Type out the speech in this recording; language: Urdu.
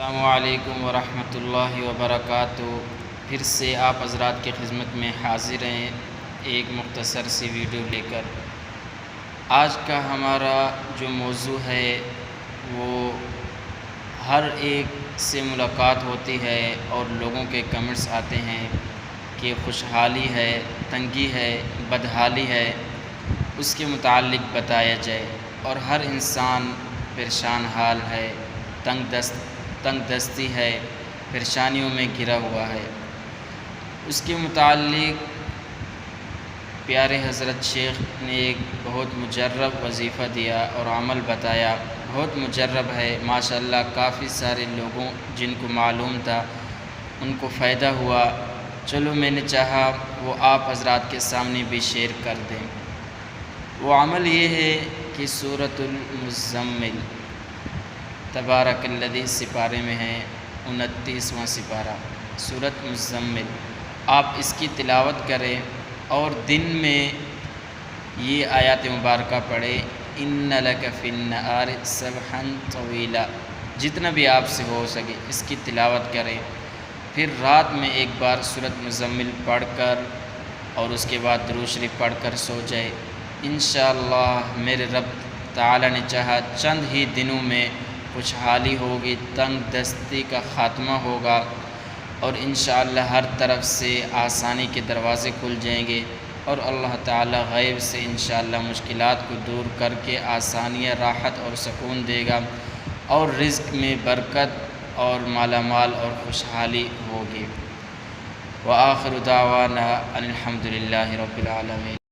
السلام علیکم ورحمۃ اللہ وبرکاتہ۔ پھر سے آپ حضرات کی خدمت میں حاضر ہیں ایک مختصر سی ویڈیو لے کر۔ آج کا ہمارا جو موضوع ہے وہ ہر ایک سے ملاقات ہوتی ہے اور لوگوں کے کمنٹس آتے ہیں کہ خوشحالی ہے، تنگی ہے، بدحالی ہے، اس کے متعلق بتایا جائے۔ اور ہر انسان پریشان حال ہے، تنگ دستی ہے، پریشانیوں میں گھرا ہوا ہے۔ اس کے متعلق پیارے حضرت شیخ نے ایک بہت مجرب وظیفہ دیا اور عمل بتایا، بہت مجرب ہے ماشاءاللہ۔ کافی سارے لوگوں جن کو معلوم تھا ان کو فائدہ ہوا، چلو میں نے چاہا وہ آپ حضرات کے سامنے بھی شیئر کر دیں۔ وہ عمل یہ ہے کہ سورۃ المزمل تبارک الذی سپارے میں ہے، 29واں سپارہ سورۃ مزمل، آپ اس کی تلاوت کریں اور دن میں یہ آیات مبارکہ پڑھیں، ان لک فی النہار سبحا طویلا، جتنا بھی آپ سے ہو سکے اس کی تلاوت کریں۔ پھر رات میں ایک بار سورۃ مزمل پڑھ کر اور اس کے بعد درود شریف پڑھ کر سو جائے۔ انشاءاللہ میرے رب تعالی نے چاہا چند ہی دنوں میں خوشحالی ہوگی، تنگ دستی کا خاتمہ ہوگا اور انشاءاللہ ہر طرف سے آسانی کے دروازے کھل جائیں گے اور اللہ تعالی غیب سے انشاءاللہ مشکلات کو دور کر کے آسانیاں، راحت اور سکون دے گا اور رزق میں برکت اور مالا مال اور خوشحالی ہوگی۔ وآخر دعوانا ان الحمد للہ رب العالمین۔